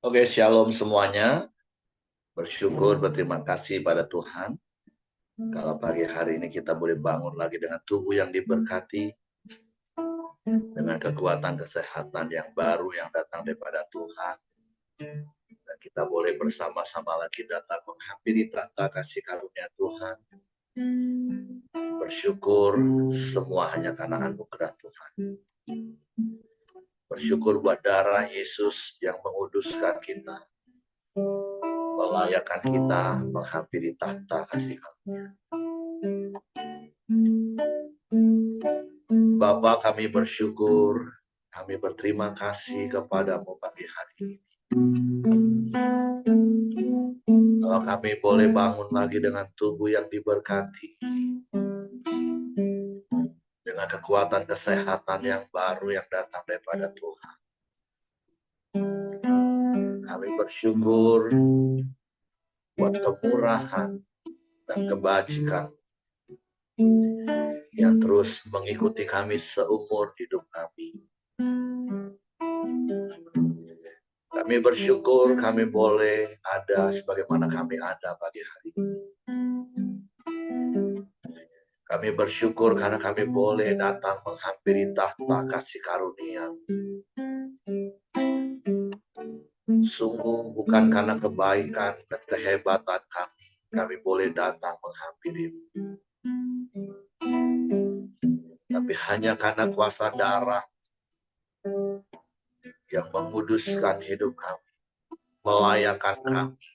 Oke, shalom semuanya. Bersyukur, berterima kasih pada Tuhan. Kalau pagi hari ini kita boleh bangun lagi dengan tubuh yang diberkati, dengan kekuatan kesehatan yang baru yang datang daripada Tuhan. Dan kita boleh bersama-sama lagi datang menghampiri tahta kasih karunia Tuhan. Bersyukur semua hanya karena anugerah Tuhan. Bersyukur buat darah Yesus yang menguduskan kita, melayakkan kita menghampiri tahta kasih karunia. Bapa, kami bersyukur, kami berterima kasih kepadamu pagi hari ini. Kalau kami boleh bangun lagi dengan tubuh yang diberkati, dengan kekuatan kesehatan yang baru yang datang daripada Tuhan. Kami bersyukur buat kemurahan dan kebajikan yang terus mengikuti kami seumur hidup kami. Kami bersyukur kami boleh ada sebagaimana kami ada pagi hari ini. Kami bersyukur karena kami boleh datang menghampiri tahta kasih karunia. Sungguh bukan karena kebaikan dan kehebatan kami boleh datang menghampiri. Tapi hanya karena kuasa darah yang menguduskan hidup kami, melayakkan kami.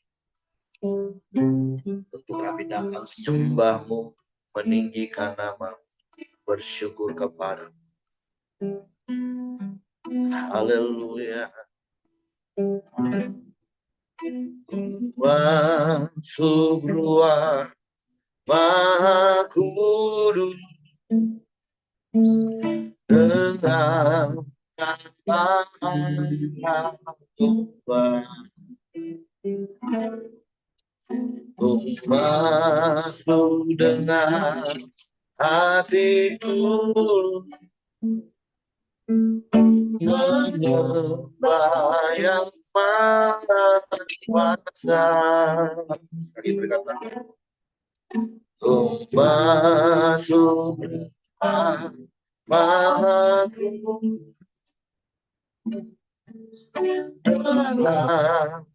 Tentu kami datang sembahmu, meninggikan nama, bersyukur kepada. Haleluya. Masuk ruang Maha Kudus dengan tangan Tuhan. Masuk dengan hatiku menyembah yang maha kuasa. Sekali berkata, masuk maha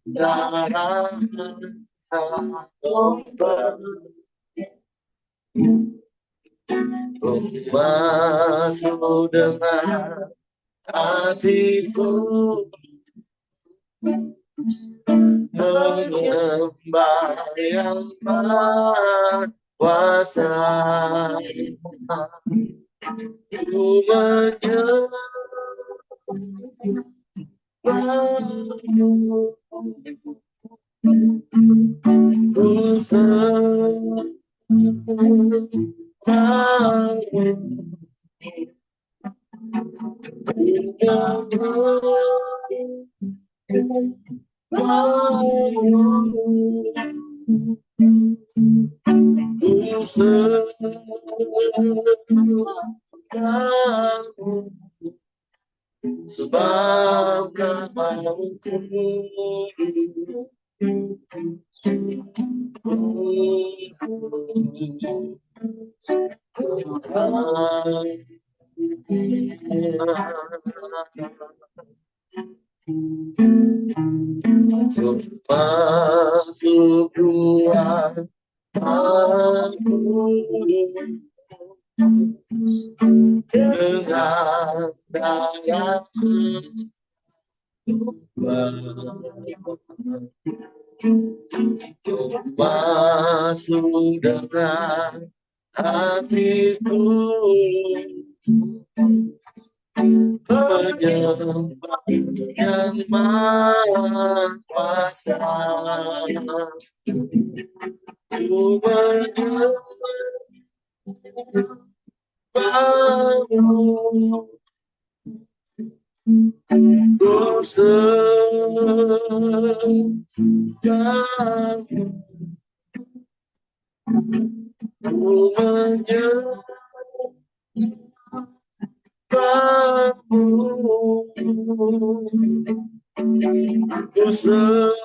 darah masuk dengan hatiku menyembah yang maha kuasa. Ku menyembahmu, ku sebab kamu masuk ruang aku dengan daya masuk dengan hatiku menyembah yang maha kuasa. Ku menyembahmu, ku sembahmu, ku menyembahmu, Ku senang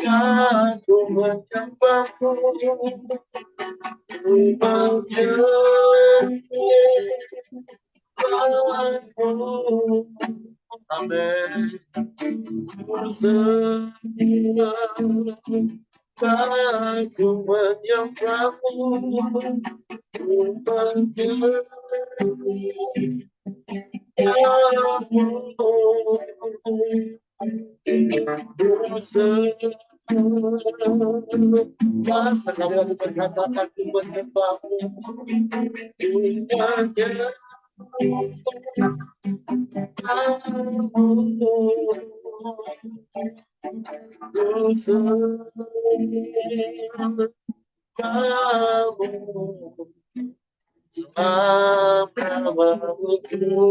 aku menyembahmu, ku menyembahmu. Amin. Ku senang aku menyembahmu, ku menyembahmu. Sekali aku berkatakan ku menyembahmu, sebab namamu kudus,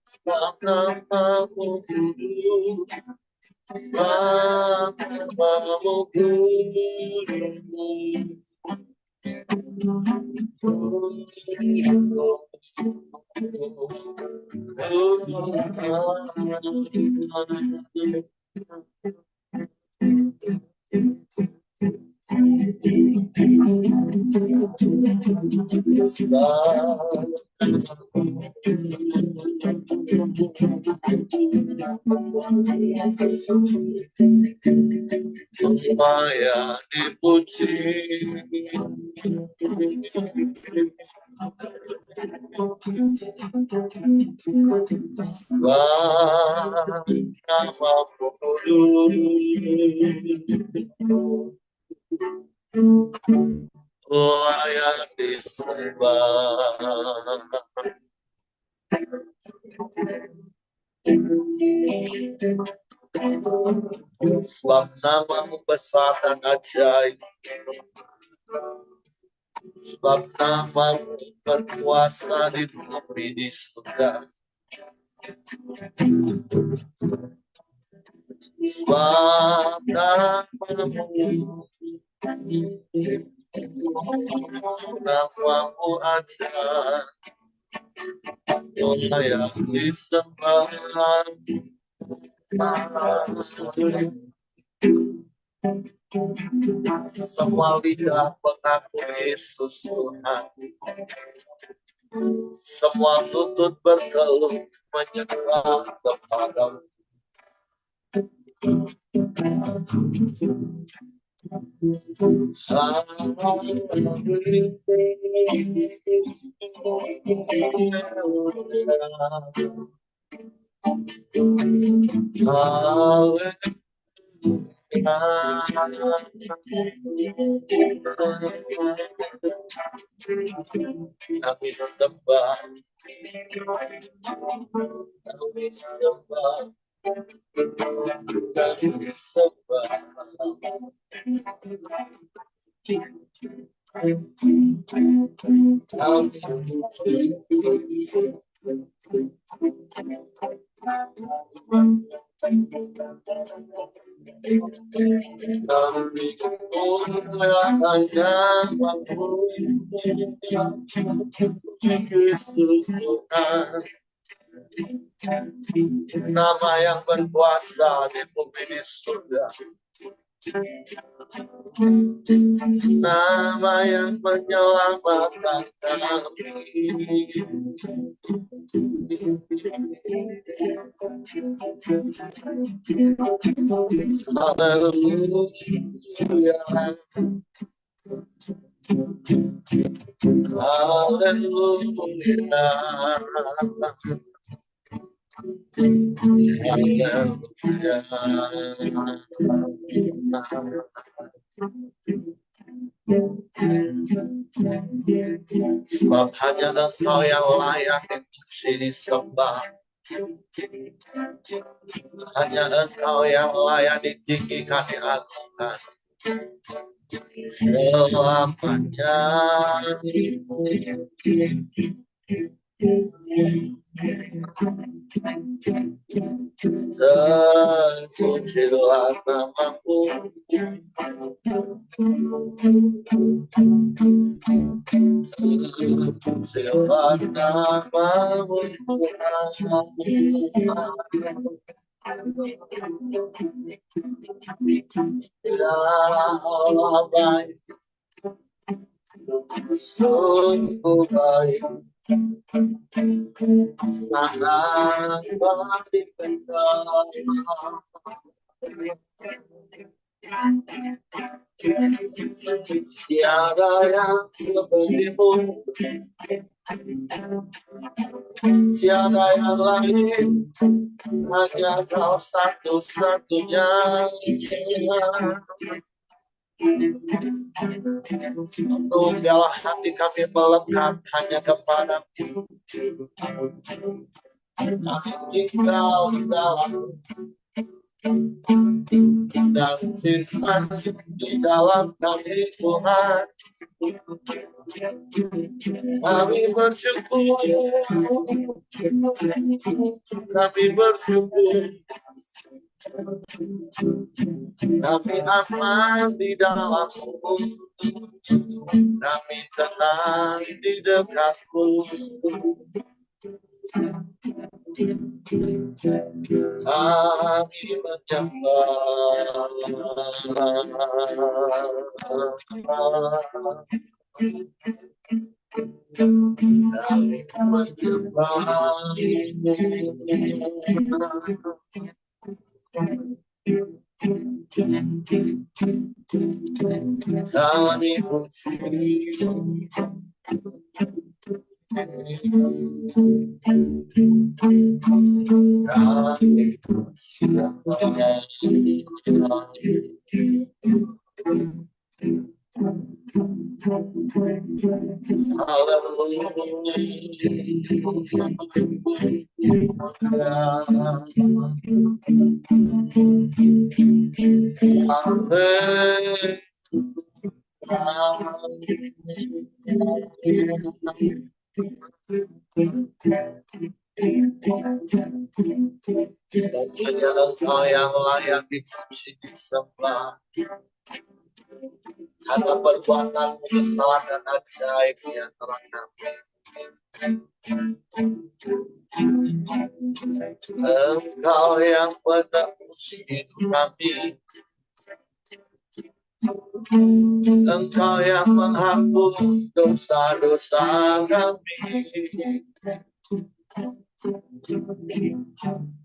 sebab namamu sebab namamu kudus, sebab namamu Maya dipuji, namamu kudus, layak disembah. Sebab namamu besar dan ajaib, sebab namamu berkuasa di bumi di surga. Sebab namamu ajaib, layak disembah. Semua lidah mengaku Yesus Tuhan, semua lutut bertelut menyembah kepadamu. Kami sembah, kami sembah, kami sembah. Yesus Tuhan, nama yang berkuasa di bumi di surga, nama yang menyelamatkan kami. Haleluya, haleluya, sebab hanya Engkau yang layak dipuji disembah. Hanya Engkau yang layak ditinggikan, diagungkan selamanya. Terpujilah namamu, terpujilah namamu ya baik, sungguh baik, sangat baik Engkau. Tiada yang sepertimu, tiada yang lain, hanya Kau satu-satunya. Seluruh biarlah hati kami melekat hanya kepada-Mu. Kami tinggal di dalam dan firman di dalam kami Tuhan. Kami bersyukur, kami bersyukur, kami aman di dalam-Mu, kami tenang di dekat-Mu. Kami menyembah, kami menyembah, kami puji, hanya Engkau yang layak dipuji disembah. Karena perbuatan-Mu besar dan ajaib di antara kami. Engkau yang menebus hidup kami, Engkau yang menghapus dosa-dosa kami,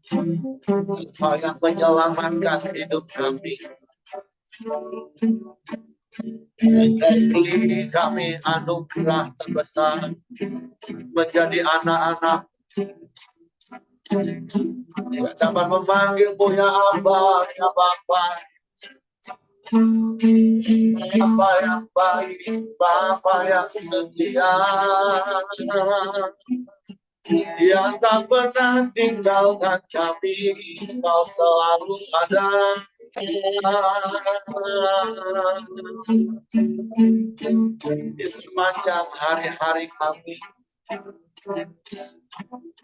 Engkau yang menyelamatkan hidup kami. Engkau beri kami anugerah terbesar menjadi anak-anak yang dapat memanggil-Mu ya Aba, ya Bapa, Bapa yang baik, Bapa yang setia, yang tak pernah tinggalkan kami. Kau selalu ada di sepanjang hari-hari kami.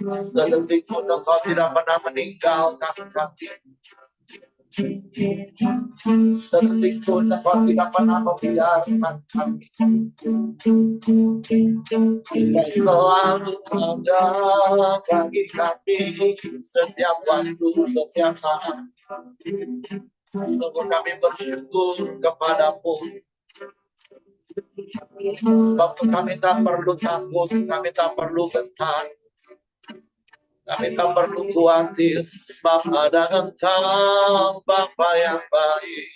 Sedetik pun Engkau tidak pernah meninggalkan kami. Sedetik pun Engkau tidak pernah membiarkan kami. Engkau selalu ada bagi kami setiap waktu, setiap saat. Sungguh kami bersyukur kepada-Mu. Sebab kami tak perlu takut, kami tak perlu gentar, kami tak perlu khawatir, sebab ada Engkau Bapa yang baik.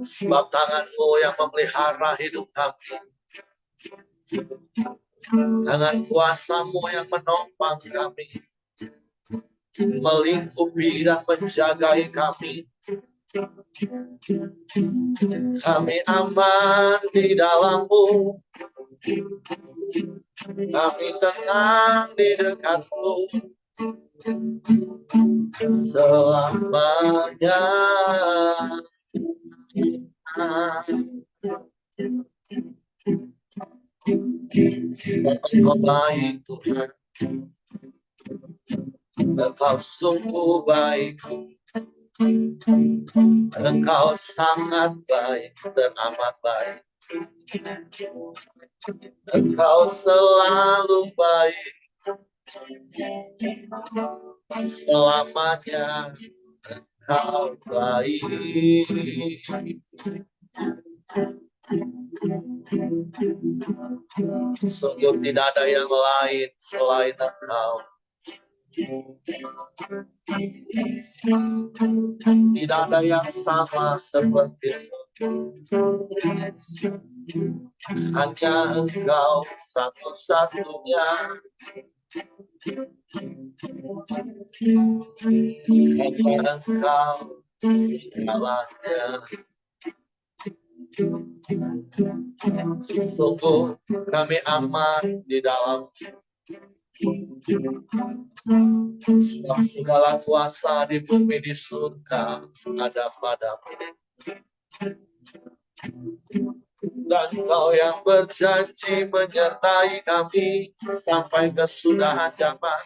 Sebab tangan-Mu yang memelihara hidup kami, tangan kuasa-Mu yang menopang kami, melingkupi dan menjagai kami. Kami aman di dalam-Mu, Kami tenang di dekat-Mu selamanya. Engkau baik Tuhan, Engkau sungguh baik, Engkau sangat baik dan amat baik. Engkau selalu baik, selamanya Engkau baik. Sungguh tidak ada yang lain selain Engkau. Tidak ada yang sama seperti-Mu. Hanya Engkau satu-satunya. Hanya Engkau segalanya. Sungguh kami aman di dalam segala kuasa di bumi di surga ada pada-Mu. Dan Kau yang berjanji menyertai kami sampai kesudahan zaman.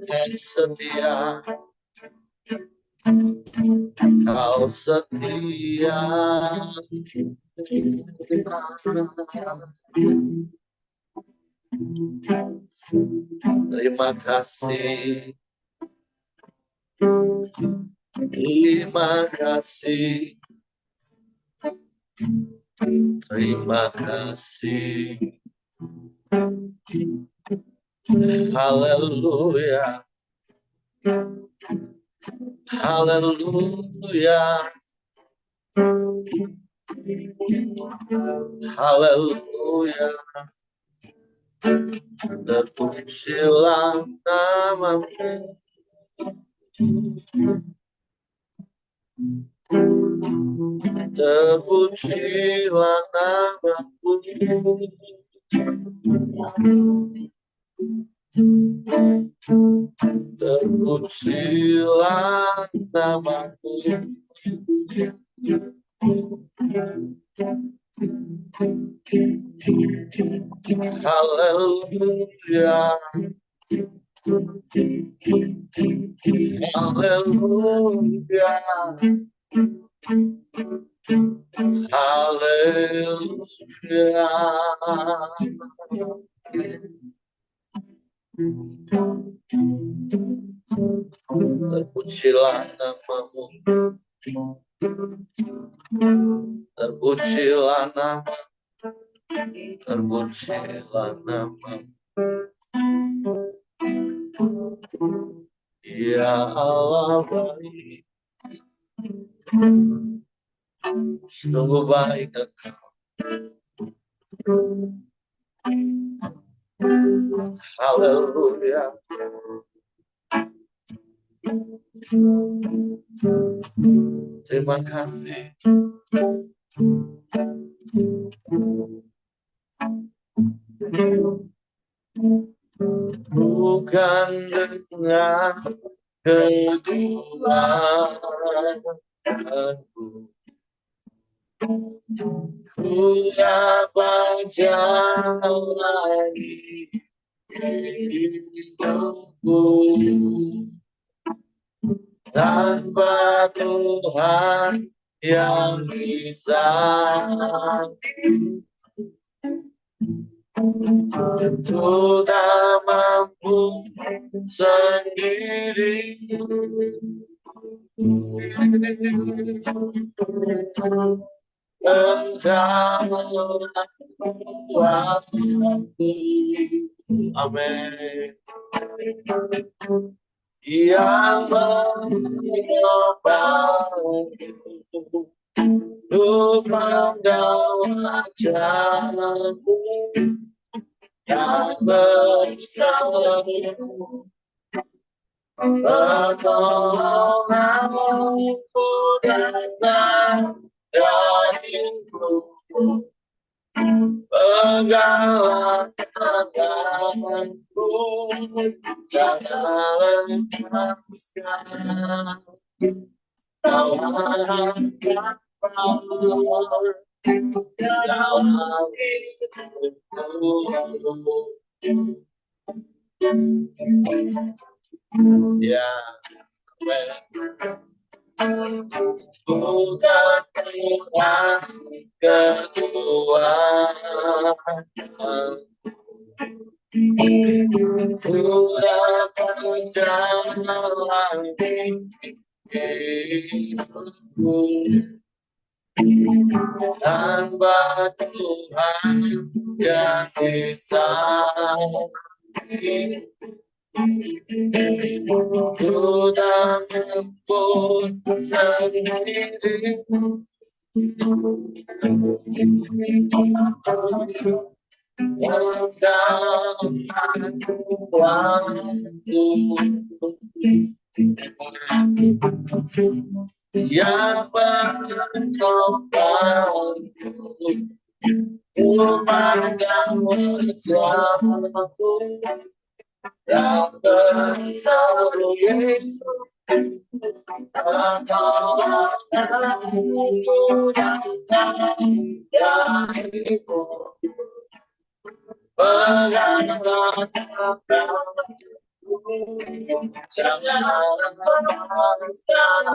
Dan setia, Kau setia. Terima kasih. Terima kasih. Terima kasih. Haleluya. Haleluya. Haleluya. Terpujilah nama-Mu. Terpujilah nama-Mu. Terpujilah nama-Mu. Haleluya. Haleluya. Haleluya. Terpujilah nama-Mu. Terpujilah nama. Terpujilah nama. Ya Allah baik, sungguh baik Engkau. Haleluya. Terima kasih. Bukan dengan kekuatanku, ku dapat jalani hidupku tanpa Tuhan yang bisa. Ku tak mampu sendiri. Engkau kuatku. Amin. Yang menopangku untuk memandang wajah-Mu yang bersamamu. Pertolonganku datang darimu. Pegawai tanganku, jangan lepaskan. Kau angkat power dalam hidupku. Ya, bukan Tuhan kedua, sudah menjalani hidupku tanpa Tuhan yang bisa. Sudah menempuh sendiri, mengangkat Tuhanku. Yang menolongku, memandang wajahku, yang bersama Yesus, aku datang darimu, peganglah tanganku, jangan lepaskan.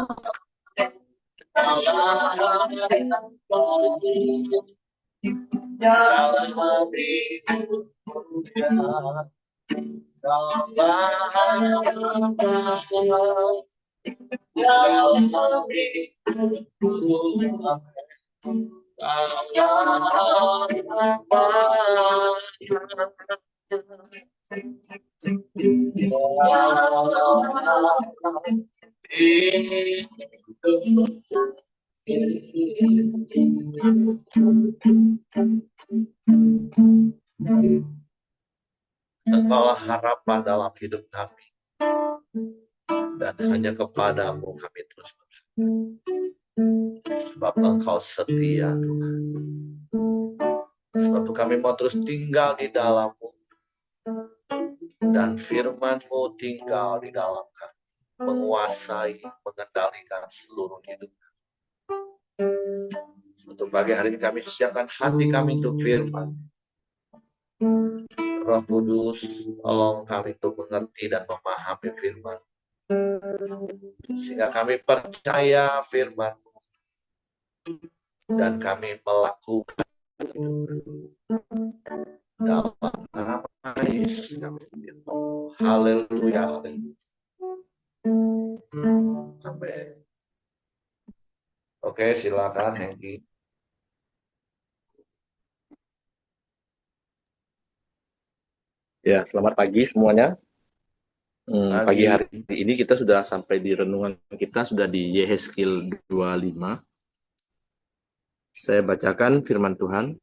Dalam hidupku, dalam Engkaulah harapan dalam hidup kami, dan hanya kepadamu kami terus berharap. Sebab Engkau setia, Tuhan. Sebab itu kami mau terus tinggal di dalam-Mu, dan firman-Mu tinggal di dalam kami, menguasai, mengendalikan seluruh hidup kami. Untuk pagi hari ini kami siapkan hati kami untuk firman. Roh Kudus, tolong kami untuk mengerti dan memahami firman, sehingga kami percaya firman dan kami melakukan dalam nama Yesus kami berdoa. Haleluya, haleluya. Amin. Oke, silakan Hengki. Ya, selamat pagi semuanya. Pagi hari ini kita sudah sampai di renungan kita, sudah di Yehezkiel 25. Saya bacakan firman Tuhan.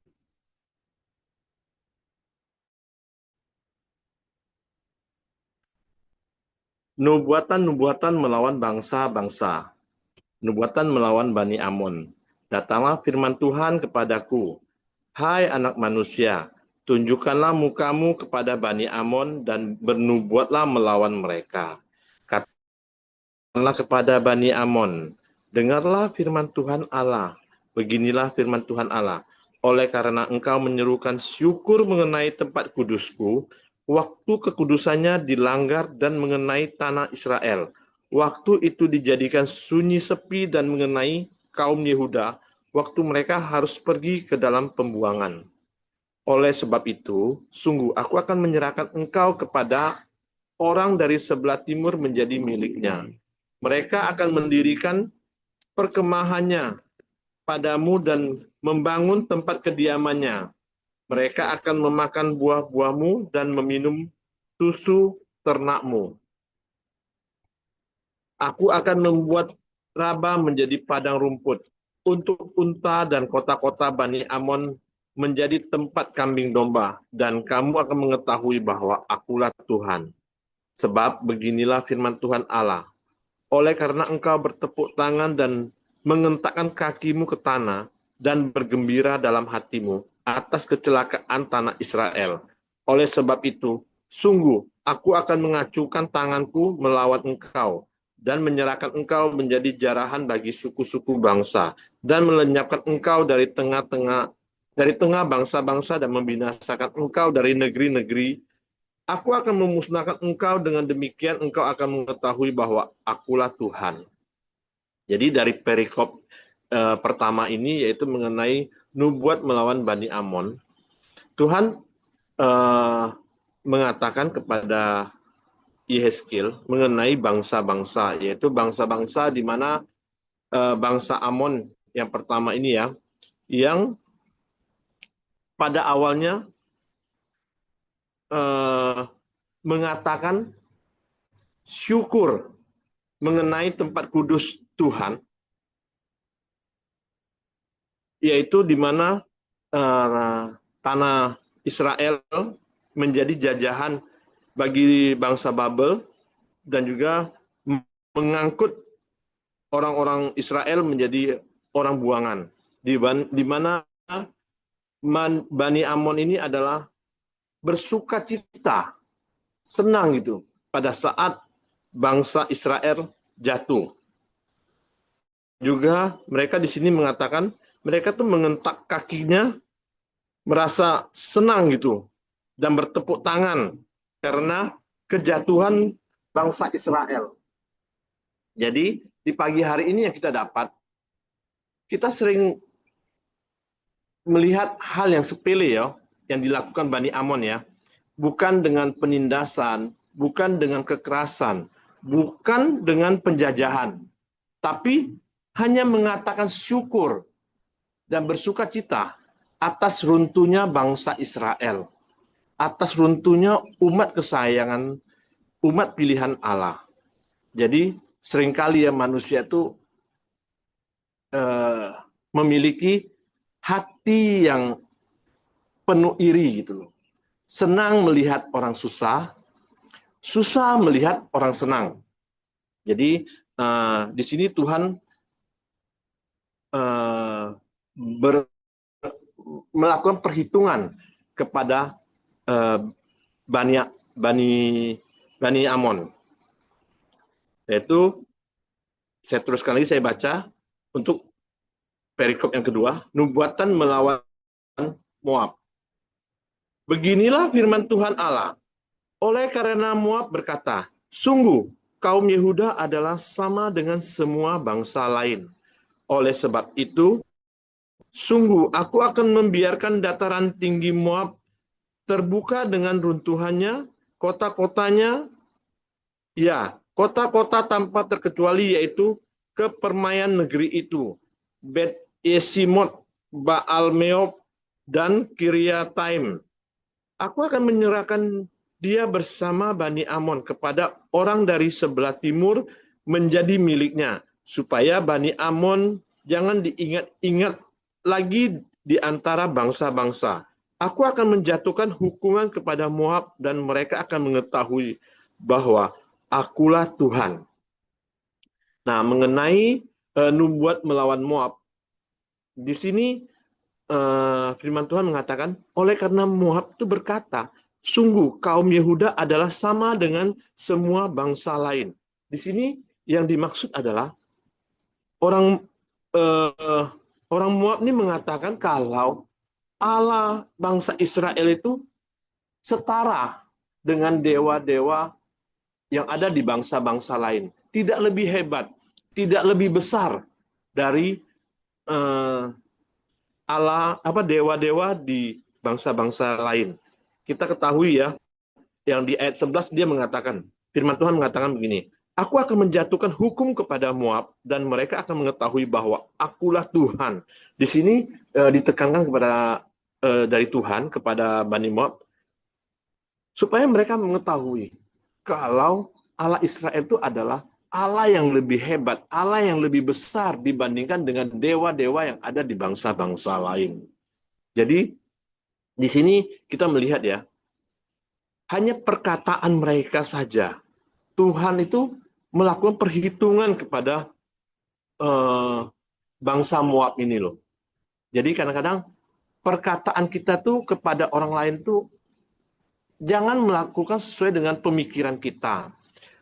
Nubuatan-nubuatan melawan bangsa-bangsa, nubuatan melawan Bani Amon. Datanglah firman Tuhan kepadaku, hai anak manusia, tunjukkanlah mukamu kepada Bani Amon dan bernubuatlah melawan mereka. Katakanlah kepada Bani Amon, dengarlah firman Tuhan Allah. Beginilah firman Tuhan Allah. Oleh karena engkau menyerukan syukur mengenai tempat kudusku, waktu kekudusannya dilanggar dan mengenai tanah Israel, waktu itu dijadikan sunyi sepi dan mengenai kaum Yehuda, waktu mereka harus pergi ke dalam pembuangan. Oleh sebab itu, sungguh aku akan menyerahkan engkau kepada orang dari sebelah timur menjadi miliknya. Mereka akan mendirikan perkemahannya padamu dan membangun tempat kediamannya. Mereka akan memakan buah-buahmu dan meminum susu ternakmu. Aku akan membuat Raba menjadi padang rumput untuk unta dan kota-kota Bani Amon menjadi tempat kambing domba, dan kamu akan mengetahui bahwa akulah Tuhan. Sebab beginilah firman Tuhan Allah, oleh karena engkau bertepuk tangan dan mengentakkan kakimu ke tanah dan bergembira dalam hatimu, atas kecelakaan tanah Israel. Oleh sebab itu, sungguh aku akan mengacukan tanganku melawan engkau dan menyerahkan engkau menjadi jarahan bagi suku-suku bangsa dan melenyapkan engkau dari tengah bangsa-bangsa dan membinasakan engkau dari negeri-negeri. Aku akan memusnahkan engkau, dengan demikian engkau akan mengetahui bahwa akulah Tuhan. Jadi dari perikop pertama ini yaitu mengenai nubuat melawan Bani Amon, Tuhan mengatakan kepada Yehezkiel mengenai bangsa-bangsa, yaitu bangsa-bangsa di mana bangsa Amon yang pertama ini ya, yang pada awalnya mengatakan syukur mengenai tempat kudus Tuhan, yaitu di mana tanah Israel menjadi jajahan bagi bangsa Babel dan juga mengangkut orang-orang Israel menjadi orang buangan. Di mana Bani Amon ini adalah bersuka cita, senang gitu pada saat bangsa Israel jatuh. Juga mereka di sini mengatakan mereka tuh mengentak kakinya, merasa senang gitu dan bertepuk tangan karena kejatuhan bangsa Israel. Jadi di pagi hari ini yang kita dapat, kita sering melihat hal yang sepele ya, yang dilakukan Bani Amon ya, bukan dengan penindasan, bukan dengan kekerasan, bukan dengan penjajahan, tapi hanya mengatakan syukur dan bersuka cita atas runtuhnya bangsa Israel, atas runtuhnya umat kesayangan, umat pilihan Allah. Jadi seringkali ya manusia itu memiliki hati yang penuh iri gitu loh. Senang melihat orang susah, susah melihat orang senang. Jadi di sini Tuhan melakukan perhitungan kepada Bani Amon. Yaitu saya teruskan lagi, saya baca untuk perikop yang kedua, nubuatan melawan Moab. Beginilah firman Tuhan Allah. Oleh karena Moab berkata, sungguh kaum Yehuda adalah sama dengan semua bangsa lain. Oleh sebab itu, sungguh aku akan membiarkan dataran tinggi Moab terbuka dengan runtuhannya, kota-kotanya, ya, kota-kota tanpa terkecuali, yaitu kepermaian negeri itu, Bet Yesimot, Baal Meob, dan Kiriataim. Aku akan menyerahkan dia bersama Bani Amon kepada orang dari sebelah timur menjadi miliknya, supaya Bani Amon jangan diingat-ingat lagi di antara bangsa-bangsa. Aku akan menjatuhkan hukuman kepada Moab dan mereka akan mengetahui bahwa akulah Tuhan. Nah, mengenai nubuat melawan Moab, di sini firman Tuhan mengatakan, oleh karena Moab itu berkata, sungguh kaum Yehuda adalah sama dengan semua bangsa lain. Di sini yang dimaksud adalah orang Moab ini mengatakan kalau Allah bangsa Israel itu setara dengan dewa-dewa yang ada di bangsa-bangsa lain. Tidak lebih hebat, tidak lebih besar dari Allah, dewa-dewa di bangsa-bangsa lain. Kita ketahui ya, yang di ayat 11 dia mengatakan, firman Tuhan mengatakan begini, aku akan menjatuhkan hukum kepada Moab dan mereka akan mengetahui bahwa akulah Tuhan. Di sini ditekankan kepada dari Tuhan kepada Bani Moab supaya mereka mengetahui kalau Allah Israel itu adalah Allah yang lebih hebat, Allah yang lebih besar dibandingkan dengan dewa-dewa yang ada di bangsa-bangsa lain. Jadi di sini kita melihat ya, hanya perkataan mereka saja Tuhan itu melakukan perhitungan kepada bangsa Moab ini loh. Jadi kadang-kadang perkataan kita tuh kepada orang lain tuh jangan melakukan sesuai dengan pemikiran kita.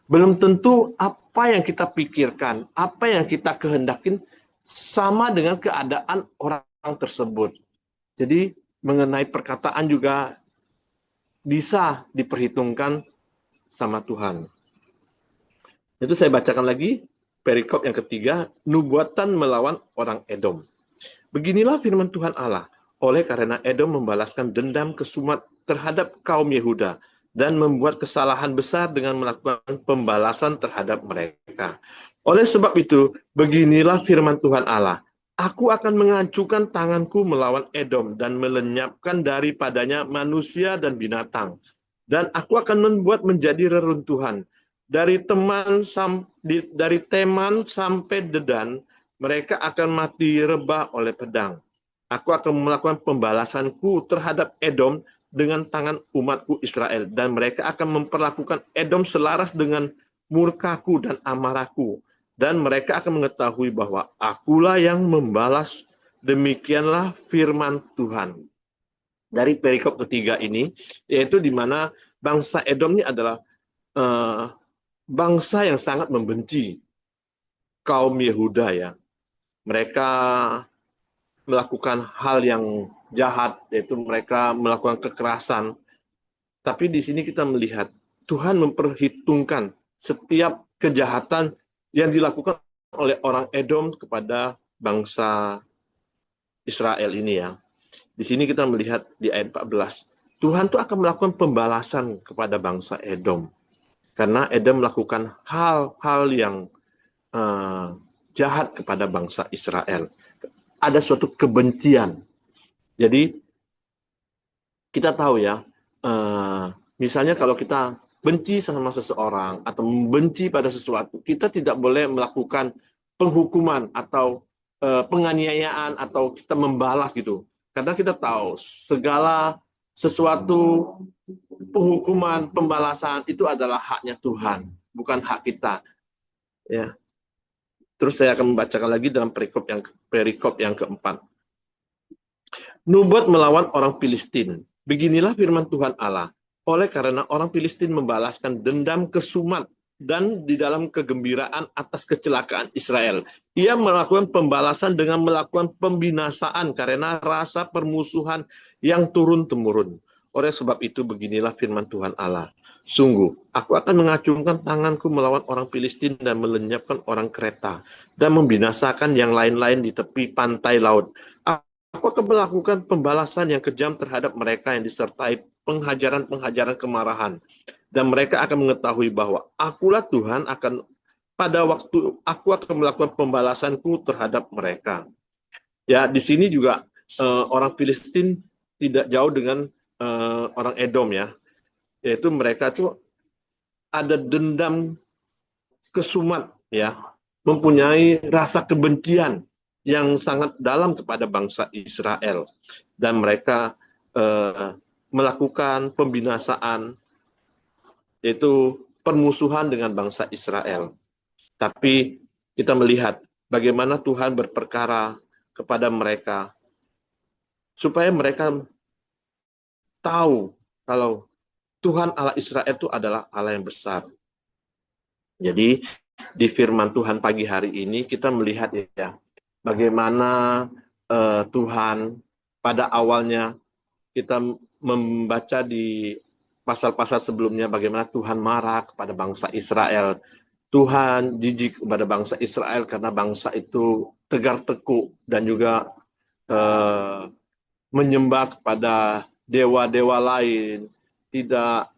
Belum tentu apa yang kita pikirkan, apa yang kita kehendakin sama dengan keadaan orang tersebut. Jadi mengenai perkataan juga bisa diperhitungkan sama Tuhan. Itu saya bacakan lagi perikop yang ketiga, nubuatan melawan orang Edom. Beginilah firman Tuhan Allah, oleh karena Edom membalaskan dendam kesumat terhadap kaum Yehuda dan membuat kesalahan besar dengan melakukan pembalasan terhadap mereka. Oleh sebab itu, beginilah firman Tuhan Allah, aku akan mengacukan tanganku melawan Edom dan melenyapkan daripadanya manusia dan binatang. Dan aku akan membuat menjadi reruntuhan. Dari Teman sampai Dedan, mereka akan mati rebah oleh pedang. Aku akan melakukan pembalasanku terhadap Edom dengan tangan umatku Israel. Dan mereka akan memperlakukan Edom selaras dengan murkaku dan amarahku. Dan mereka akan mengetahui bahwa akulah yang membalas. Demikianlah firman Tuhan. Dari perikop ketiga ini, yaitu di mana bangsa Edom ini adalah bangsa yang sangat membenci kaum Yehuda ya. Mereka melakukan hal yang jahat, yaitu mereka melakukan kekerasan. Tapi di sini kita melihat Tuhan memperhitungkan setiap kejahatan yang dilakukan oleh orang Edom kepada bangsa Israel ini ya. Di sini kita melihat di ayat 14, Tuhan tuh akan melakukan pembalasan kepada bangsa Edom. Karena Edom melakukan hal-hal yang jahat kepada bangsa Israel. Ada suatu kebencian. Jadi kita tahu ya, misalnya kalau kita benci sama seseorang atau membenci pada sesuatu, kita tidak boleh melakukan penghukuman atau penganiayaan atau kita membalas gitu. Karena kita tahu segala sesuatu penghukuman, pembalasan itu adalah haknya Tuhan, bukan hak kita. Ya. Terus saya akan membacakan lagi dalam perikop yang keempat. Nubuat melawan orang Filistin. Beginilah firman Tuhan Allah. Oleh karena orang Filistin membalaskan dendam kesumat dan di dalam kegembiraan atas kecelakaan Israel. Ia melakukan pembalasan dengan melakukan pembinasaan karena rasa permusuhan yang turun-temurun. Oleh sebab itu beginilah firman Tuhan Allah. Sungguh, aku akan mengacungkan tanganku melawan orang Filistin dan melenyapkan orang Kreta dan membinasakan yang lain-lain di tepi pantai laut. Aku akan melakukan pembalasan yang kejam terhadap mereka yang disertai penghajaran-penghajaran kemarahan. Dan mereka akan mengetahui bahwa akulah Tuhan pada waktu aku akan melakukan pembalasanku terhadap mereka. Ya, di sini juga orang Filistin tidak jauh dengan orang Edom ya. Yaitu mereka tuh ada dendam kesumat ya, mempunyai rasa kebencian yang sangat dalam kepada bangsa Israel dan mereka melakukan pembinasaan, yaitu permusuhan dengan bangsa Israel. Tapi kita melihat bagaimana Tuhan berperkara kepada mereka supaya mereka tahu kalau Tuhan Allah Israel itu adalah Allah yang besar. Jadi di firman Tuhan pagi hari ini kita melihat ya bagaimana Tuhan pada awalnya kita membaca di pasal-pasal sebelumnya bagaimana Tuhan marah kepada bangsa Israel. Tuhan jijik kepada bangsa Israel karena bangsa itu tegar tekuk dan juga menyembah kepada dewa-dewa lain, tidak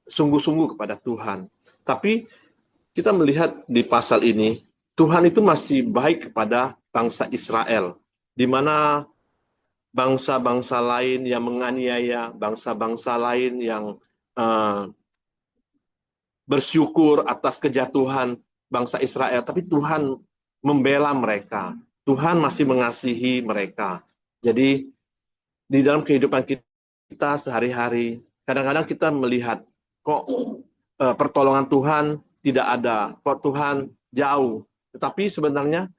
sungguh-sungguh kepada Tuhan. Tapi kita melihat di pasal ini, Tuhan itu masih baik kepada bangsa Israel, di mana bangsa-bangsa lain yang menganiaya, bangsa-bangsa lain yang bersyukur atas kejatuhan bangsa Israel, tapi Tuhan membela mereka. Tuhan masih mengasihi mereka. Jadi di dalam kehidupan kita sehari-hari, kadang-kadang kita melihat kok pertolongan Tuhan tidak ada, kok Tuhan jauh. Tetapi sebenarnya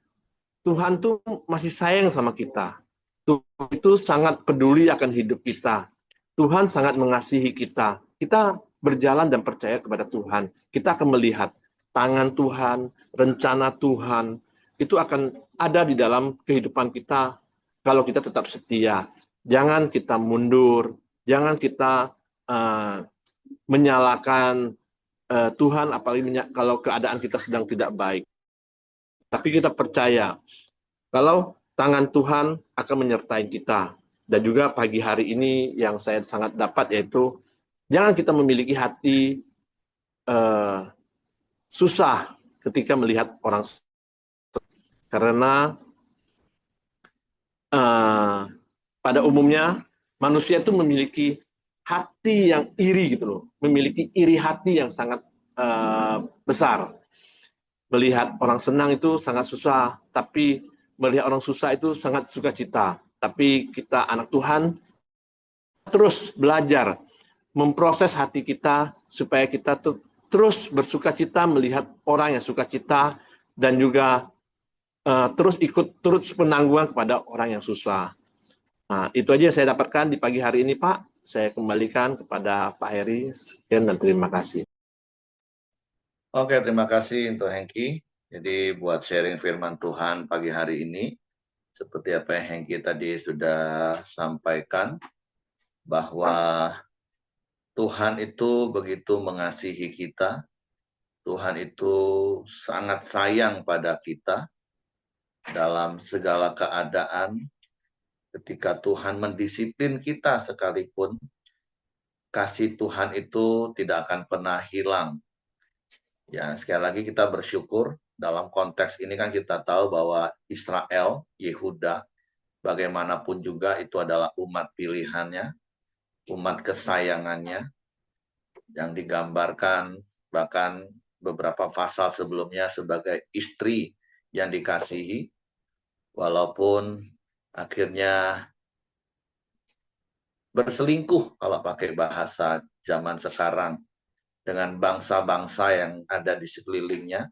Tuhan tuh masih sayang sama kita. Tuhan itu sangat peduli akan hidup kita. Tuhan sangat mengasihi kita. Kita berjalan dan percaya kepada Tuhan. Kita akan melihat tangan Tuhan, rencana Tuhan, itu akan ada di dalam kehidupan kita kalau kita tetap setia. Jangan kita mundur, jangan kita menyalahkan Tuhan, apalagi kalau keadaan kita sedang tidak baik. Tapi kita percaya kalau tangan Tuhan akan menyertai kita. Dan juga pagi hari ini yang saya sangat dapat yaitu, jangan kita memiliki hati susah ketika melihat orang, karena pada umumnya manusia itu memiliki hati yang iri gitu loh, memiliki iri hati yang sangat besar. Melihat orang senang itu sangat susah, tapi melihat orang susah itu sangat sukacita. Tapi kita anak Tuhan terus belajar memproses hati kita supaya kita terus bersukacita melihat orang yang sukacita, dan juga terus ikut turut penanggungan kepada orang yang susah. Nah, itu aja yang saya dapatkan di pagi hari ini, Pak. Saya kembalikan kepada Pak Heri. Sekian dan terima kasih. Oke, terima kasih untuk Hengki. Jadi buat sharing firman Tuhan pagi hari ini, seperti apa yang Hengki tadi sudah sampaikan, bahwa Tuhan itu begitu mengasihi kita, Tuhan itu sangat sayang pada kita dalam segala keadaan. Ketika Tuhan mendisiplin kita sekalipun, kasih Tuhan itu tidak akan pernah hilang. Ya, sekali lagi kita bersyukur. Dalam konteks ini kan kita tahu bahwa Israel, Yehuda, bagaimanapun juga itu adalah umat pilihannya, umat kesayangannya, yang digambarkan bahkan beberapa pasal sebelumnya sebagai istri yang dikasihi, walaupun akhirnya berselingkuh kalau pakai bahasa zaman sekarang dengan bangsa-bangsa yang ada di sekelilingnya,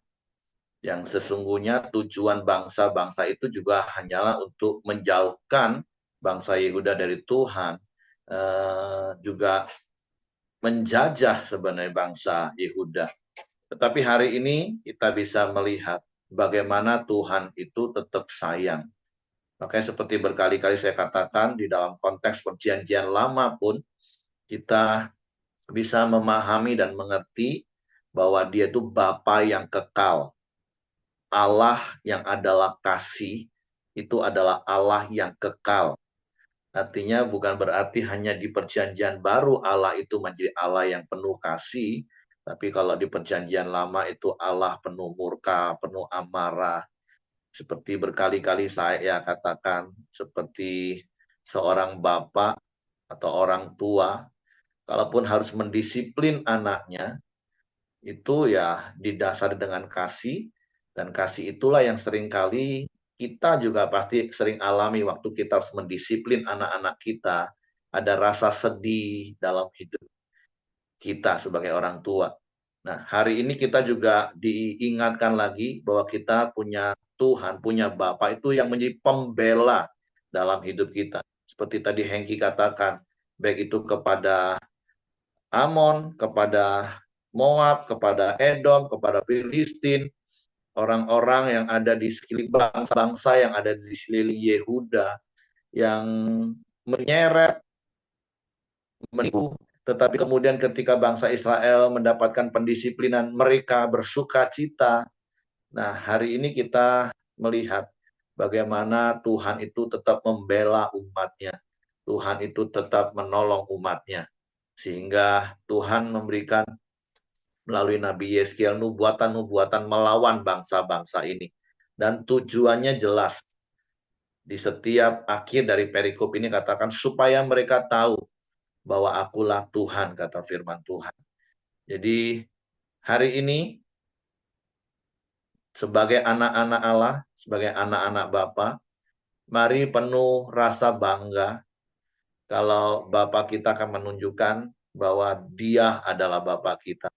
yang sesungguhnya tujuan bangsa-bangsa itu juga hanyalah untuk menjauhkan bangsa Yehuda dari Tuhan, juga menjajah sebenarnya bangsa Yehuda. Tetapi hari ini kita bisa melihat bagaimana Tuhan itu tetap sayang. Makanya seperti berkali-kali saya katakan, di dalam konteks perjanjian lama pun kita bisa memahami dan mengerti bahwa dia itu Bapa yang kekal. Allah yang adalah kasih, itu adalah Allah yang kekal. Artinya bukan berarti hanya di perjanjian baru Allah itu menjadi Allah yang penuh kasih, tapi kalau di perjanjian lama itu Allah penuh murka, penuh amarah. Seperti berkali-kali saya katakan, seperti seorang bapak atau orang tua, kalaupun harus mendisiplin anaknya, itu ya didasari dengan kasih, dan kasih itulah yang seringkali kita juga pasti sering alami waktu kita harus mendisiplin anak-anak kita. Ada rasa sedih dalam hidup kita sebagai orang tua. Nah, hari ini kita juga diingatkan lagi bahwa kita punya Tuhan, punya Bapa itu yang menjadi pembela dalam hidup kita. Seperti tadi Hengki katakan, baik itu kepada Amon, kepada Moab, kepada Edom, kepada Filistin, orang-orang yang ada di sekeliling bangsa-bangsa yang ada di sekeliling Yehuda, yang menyeret, menipu. Tetapi kemudian ketika bangsa Israel mendapatkan pendisiplinan, mereka bersuka cita. Nah, hari ini kita melihat bagaimana Tuhan itu tetap membela umatnya. Tuhan itu tetap menolong umatnya. Sehingga Tuhan memberikan melalui Nabi Yeskiel nubuatan-nubuatan melawan bangsa-bangsa ini. Dan tujuannya jelas. Di setiap akhir dari perikop ini katakan supaya mereka tahu bahwa akulah Tuhan, kata firman Tuhan. Jadi hari ini sebagai anak-anak Allah, sebagai anak-anak Bapa, mari penuh rasa bangga kalau Bapa kita akan menunjukkan bahwa Dia adalah Bapa kita.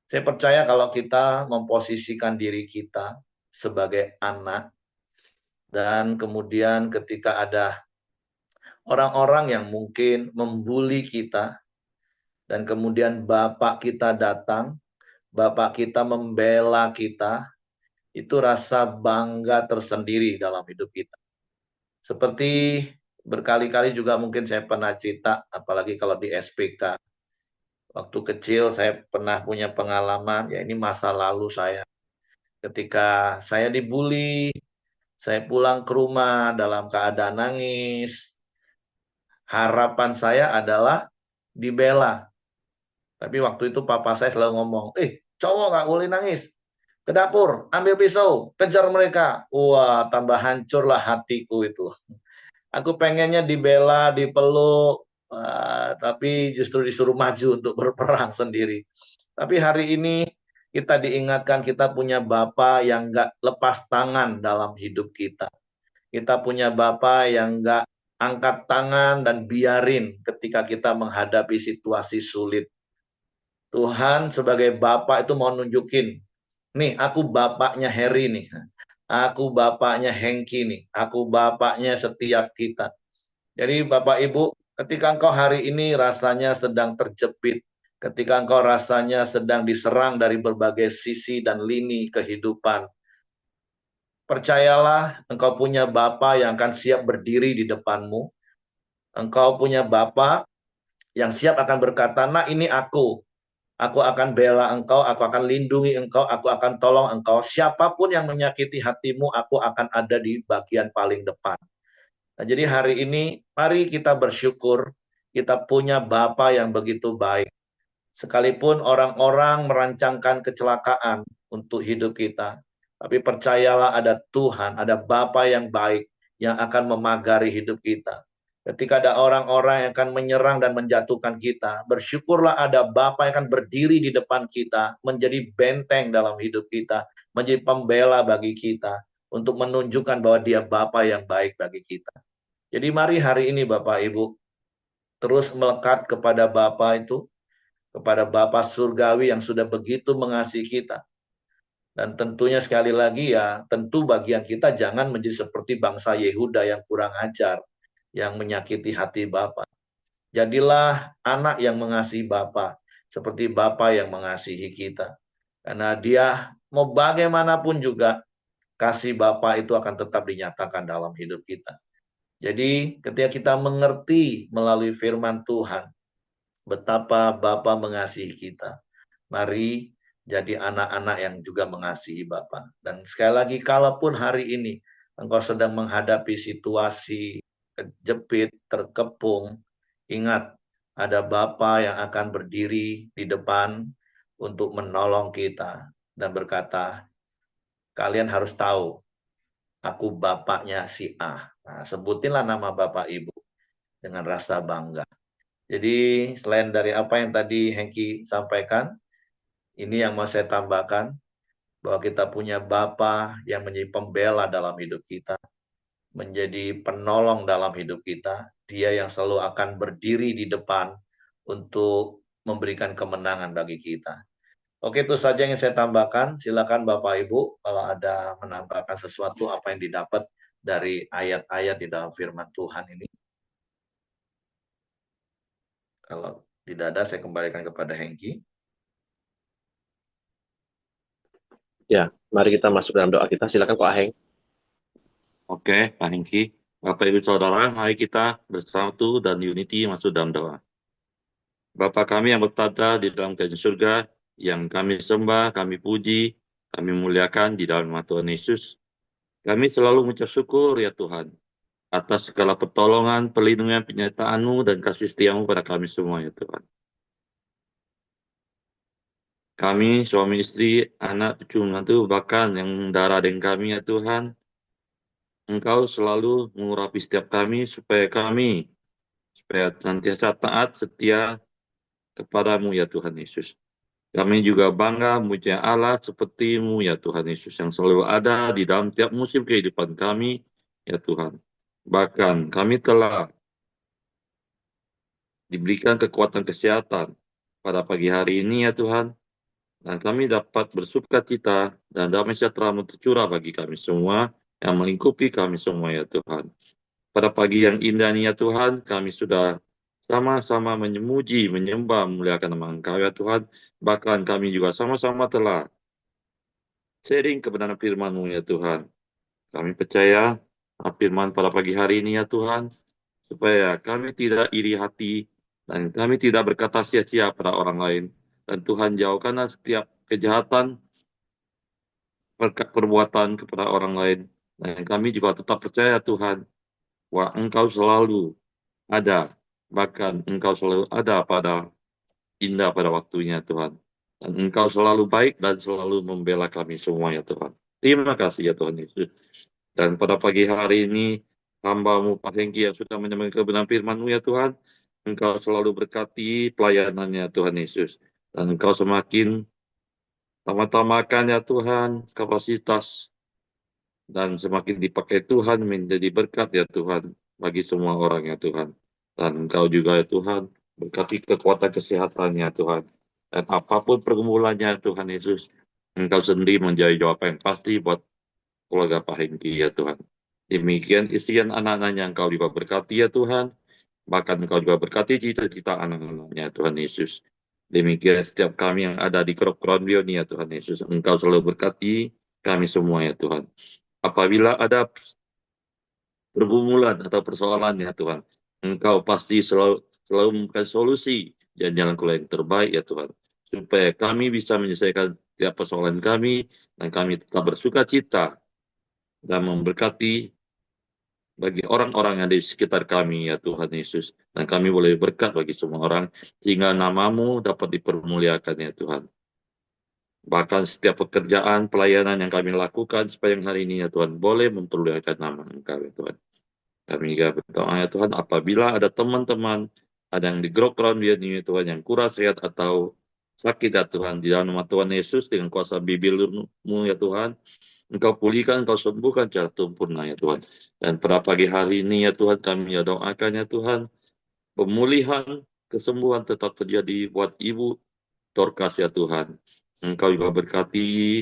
Saya percaya kalau kita memposisikan diri kita sebagai anak, dan kemudian ketika ada orang-orang yang mungkin membuli kita, dan kemudian Bapak kita datang, Bapak kita membela kita, itu rasa bangga tersendiri dalam hidup kita. Seperti berkali-kali juga mungkin saya pernah cerita, apalagi kalau di SPK. Waktu kecil saya pernah punya pengalaman, ya ini masa lalu saya. Ketika saya dibully, saya pulang ke rumah dalam keadaan nangis. Harapan saya adalah dibela. Tapi waktu itu papa saya selalu ngomong, cowok nggak boleh nangis. Ke dapur, ambil pisau, kejar mereka. Wah, tambah hancurlah hatiku itu. Aku pengennya dibela, dipeluk, tapi justru disuruh maju untuk berperang sendiri. Tapi hari ini kita diingatkan kita punya Bapa yang nggak lepas tangan dalam hidup kita. Kita punya Bapa yang nggak angkat tangan dan biarin ketika kita menghadapi situasi sulit. Tuhan sebagai Bapa itu mau nunjukin, nih aku bapaknya Harry nih, aku bapaknya Hengki nih, aku bapaknya setiap kita. Jadi Bapak Ibu, ketika engkau hari ini rasanya sedang terjepit, ketika engkau rasanya sedang diserang dari berbagai sisi dan lini kehidupan, percayalah engkau punya Bapa yang akan siap berdiri di depanmu. Engkau punya Bapa yang siap akan berkata, nah ini aku akan bela engkau, aku akan lindungi engkau, aku akan tolong engkau. Siapapun yang menyakiti hatimu, aku akan ada di bagian paling depan. Nah, jadi hari ini, mari kita bersyukur, kita punya Bapa yang begitu baik. Sekalipun orang-orang merancangkan kecelakaan untuk hidup kita, tapi percayalah ada Tuhan, ada Bapa yang baik, yang akan memagari hidup kita. Ketika ada orang-orang yang akan menyerang dan menjatuhkan kita, bersyukurlah ada Bapa yang akan berdiri di depan kita, menjadi benteng dalam hidup kita, menjadi pembela bagi kita, untuk menunjukkan bahwa dia Bapa yang baik bagi kita. Jadi mari hari ini Bapak Ibu, terus melekat kepada Bapa itu, kepada Bapa Surgawi yang sudah begitu mengasihi kita. Dan tentunya sekali lagi ya, tentu bagian kita jangan menjadi seperti bangsa Yehuda yang kurang ajar, yang menyakiti hati Bapa. Jadilah anak yang mengasihi Bapa, seperti Bapa yang mengasihi kita. Karena dia mau bagaimanapun juga, kasih Bapa itu akan tetap dinyatakan dalam hidup kita. Jadi ketika kita mengerti melalui firman Tuhan, betapa Bapa mengasihi kita, mari jadi anak-anak yang juga mengasihi Bapa. Dan sekali lagi, kalaupun hari ini engkau sedang menghadapi situasi kejepit, terkepung, ingat, ada Bapa yang akan berdiri di depan untuk menolong kita dan berkata, kalian harus tahu, aku bapaknya si A. Nah, sebutinlah nama Bapak Ibu dengan rasa bangga. Jadi selain dari apa yang tadi Hengki sampaikan, ini yang mau saya tambahkan, bahwa kita punya Bapa yang menjadi pembela dalam hidup kita, menjadi penolong dalam hidup kita. Dia yang selalu akan berdiri di depan untuk memberikan kemenangan bagi kita. Oke, itu saja yang saya tambahkan. Silakan Bapak Ibu kalau ada menambahkan sesuatu apa yang didapat dari ayat-ayat di dalam firman Tuhan ini. Kalau tidak ada, saya kembalikan kepada Hengki. Ya, mari kita masuk dalam doa kita. Silakan Kak Aheng. Oke, Pak Hengki. Bapak Ibu Saudara, mari kita bersatu dan unity masuk dalam doa. Bapa kami yang bertata di dalam kerajaan surga, yang kami sembah, kami puji, kami muliakan di dalam nama Tuhan Yesus. Kami selalu mengucap syukur ya Tuhan, atas segala pertolongan, perlindungan, penyertaan-Mu dan kasih setia-Mu pada kami semua ya Tuhan. Kami, suami istri, anak, cucu, menantu, bahkan yang darah dengan kami ya Tuhan, Engkau selalu mengurapi setiap kami supaya senantiasa taat, setia kepadamu ya Tuhan Yesus. Kami juga bangga memuji Allah seperti-Mu ya Tuhan Yesus yang selalu ada di dalam tiap musim kehidupan kami ya Tuhan. Bahkan kami telah diberikan kekuatan kesehatan pada pagi hari ini ya Tuhan. Dan kami dapat bersukacita dan damai sejahtera-Mu tercurah bagi kami semua yang melingkupi kami semua ya Tuhan. pada pagi yang indah ini ya Tuhan, kami sudah sama-sama memuji, menyembah, memuliakan nama Engkau ya Tuhan. Bahkan kami juga sama-sama telah sharing kebenaran firman-Mu ya Tuhan. Kami percaya firman pada pagi hari ini ya Tuhan, supaya kami tidak iri hati dan kami tidak berkata sia-sia pada orang lain. Dan Tuhan jauhkanlah setiap kejahatan, perbuatan kepada orang lain. Dan kami juga tetap percaya Tuhan, bahwa Engkau selalu ada, bahkan Engkau selalu ada pada indah pada waktunya Tuhan. Dan Engkau selalu baik dan selalu membela kami semua ya Tuhan. Terima kasih ya Tuhan Yesus. Dan pada pagi hari ini, hamba-Mu Pak Hengki yang sudah menyampaikan kebenaran firman-Mu ya Tuhan, Engkau selalu berkati pelayanannya Tuhan Yesus. Dan Engkau semakin tambah-tambahkan ya Tuhan kapasitas dan semakin dipakai Tuhan menjadi berkat ya Tuhan bagi semua orang ya Tuhan. Dan Engkau juga ya Tuhan berkati kekuatan kesehatan ya Tuhan. Dan apapun pergumulannya Tuhan Yesus, Engkau sendiri menjadi jawaban yang pasti buat keluarga Pak Hengki ya Tuhan. Demikian istri dan anak-anaknya Engkau juga berkati ya Tuhan. Bahkan Engkau juga berkati cita-cita anak-anaknya Tuhan Yesus. Demikian setiap kami yang ada di Krop Crownview ini ya Tuhan Yesus. Engkau selalu berkati kami semua ya Tuhan. Apabila ada pergumulan atau persoalan ya Tuhan, Engkau pasti selalu memberikan solusi dan jalan keluar yang terbaik ya Tuhan. Supaya kami bisa menyelesaikan setiap persoalan kami dan kami tetap bersuka cita dan memberkati bagi orang-orang yang ada di sekitar kami ya Tuhan Yesus. Dan kami boleh berkat bagi semua orang sehingga nama-Mu dapat dipermuliakan ya Tuhan. Bahkan setiap pekerjaan, pelayanan yang kami lakukan sepanjang hari ini ya Tuhan, boleh mempermuliakan nama Engkau ya Tuhan. Kami juga berdoa ya Tuhan, apabila ada teman-teman, ada yang di ground dia ya Tuhan, yang kurang sehat atau sakit ya Tuhan, di dalam nama Tuhan Yesus, dengan kuasa bibir-Mu ya Tuhan, Engkau pulihkan, Engkau sembuhkan secara sempurna ya Tuhan. Dan pada pagi hari ini ya Tuhan, kami ya doakan ya Tuhan, pemulihan, kesembuhan tetap terjadi buat Ibu Dorcas ya Tuhan. Engkau juga berkati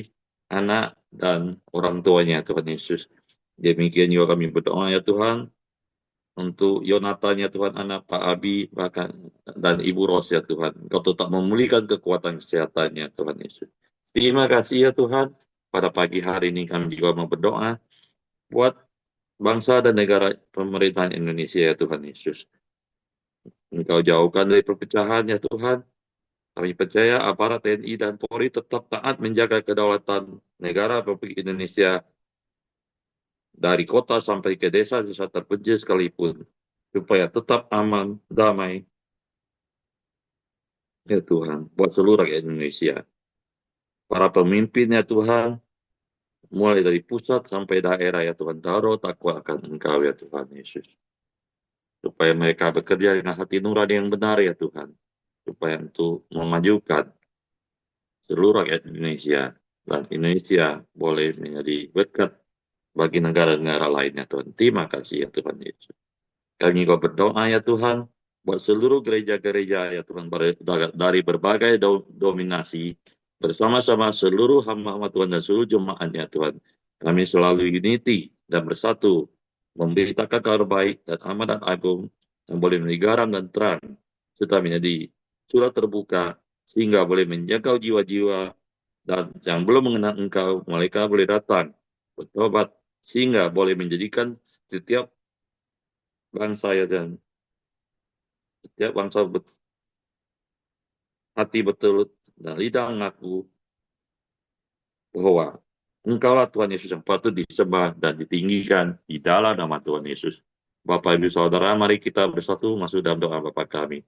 anak dan orang tuanya Tuhan Yesus. Demikian juga kami berdoa ya Tuhan, untuk Yonatan ya Tuhan, anak Pak Abi, bahkan dan Ibu Ros ya Tuhan. Engkau tetap memulihkan kekuatan kesehatannya Tuhan Yesus. Terima kasih ya Tuhan. Pada pagi hari ini kami juga mau berdoa buat bangsa dan negara pemerintahan Indonesia ya Tuhan Yesus. Engkau jauhkan dari perpecahan ya Tuhan. Kami percaya aparat TNI dan Polri tetap taat menjaga kedaulatan negara Republik Indonesia dari kota sampai ke desa-desa terpencil sekalipun, supaya tetap aman, damai, ya Tuhan, buat seluruh rakyat Indonesia. Para pemimpin ya Tuhan, mulai dari pusat sampai daerah ya Tuhan, taruh takwa akan Engkau ya Tuhan Yesus. Supaya mereka bekerja dengan hati nurani yang benar ya Tuhan. Supaya untuk memajukan seluruh rakyat Indonesia. Dan Indonesia boleh menjadi berkat bagi negara-negara lainnya Tuhan. Terima kasih ya Tuhan Yesus. Kami juga berdoa ya Tuhan, buat seluruh gereja-gereja ya Tuhan, dari berbagai dominasi, bersama-sama seluruh hamba-hamba Tuhan dan seluruh jemaat ya Tuhan. Kami selalu unity dan bersatu, memberitakan kabar baik dan amanat agung yang boleh menjadi garam dan terang, serta menjadi surat terbuka, sehingga boleh menjaga jiwa-jiwa dan yang belum mengenal Engkau, mereka boleh datang, bertobat, sehingga boleh menjadikan setiap bangsa ya dan setiap bangsa hati betul dan lidah mengaku bahwa Engkaulah Tuhan Yesus yang patut disembah dan ditinggikan di dalam nama Tuhan Yesus. Bapak Ibu Saudara, mari kita bersatu masuk dalam doa Bapa kami.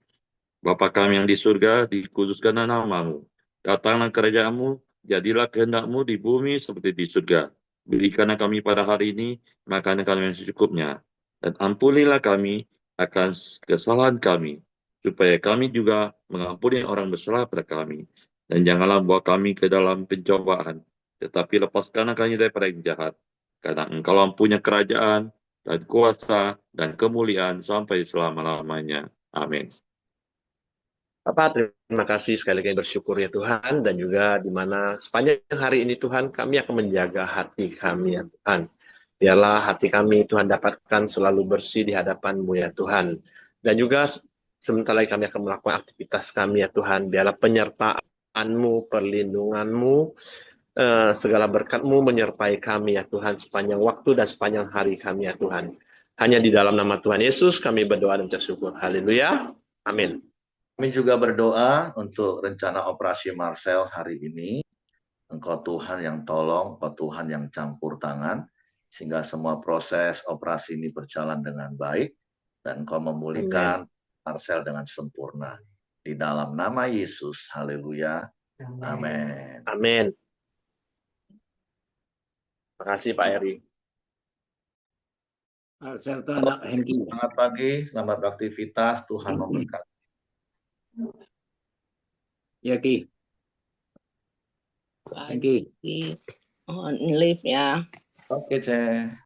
Bapa kami yang di surga, dikuduskanlah nama-Mu. Datanglah kerajaan-Mu, jadilah kehendak-Mu di bumi seperti di surga. Berikanlah kami pada hari ini makanan kami yang secukupnya. Dan ampunilah kami akan kesalahan kami, supaya kami juga mengampuni orang bersalah pada kami. Dan janganlah bawa kami ke dalam pencobaan, tetapi lepaskanlah kami daripada yang jahat. Karena Engkau punya kerajaan dan kuasa dan kemuliaan sampai selama-lamanya. Amin. Bapak, terima kasih sekali lagi bersyukur ya Tuhan, dan juga di mana sepanjang hari ini Tuhan kami akan menjaga hati kami ya Tuhan. Biarlah hati kami Tuhan dapatkan selalu bersih di hadapan-Mu ya Tuhan. Dan juga sebentar lagi kami akan melakukan aktivitas kami ya Tuhan. Biarlah penyertaan-Mu, perlindungan-Mu, segala berkat-Mu menyertai kami ya Tuhan sepanjang waktu dan sepanjang hari kami ya Tuhan. Hanya di dalam nama Tuhan Yesus kami berdoa dan bersyukur. Haleluya. Amin. Kami juga berdoa untuk rencana operasi Marcel hari ini. Engkau Tuhan yang tolong, Engkau Tuhan yang campur tangan, sehingga semua proses operasi ini berjalan dengan baik, dan Engkau memulihkan Marcel dengan sempurna. Di dalam nama Yesus, haleluya, amin. Amin. Terima kasih Pak Eri. Marcel itu anak Hengki. Selamat pagi, selamat beraktivitas, Tuhan memberkati. Ya Ki. Hengki. On leave ya. Oke, Cek.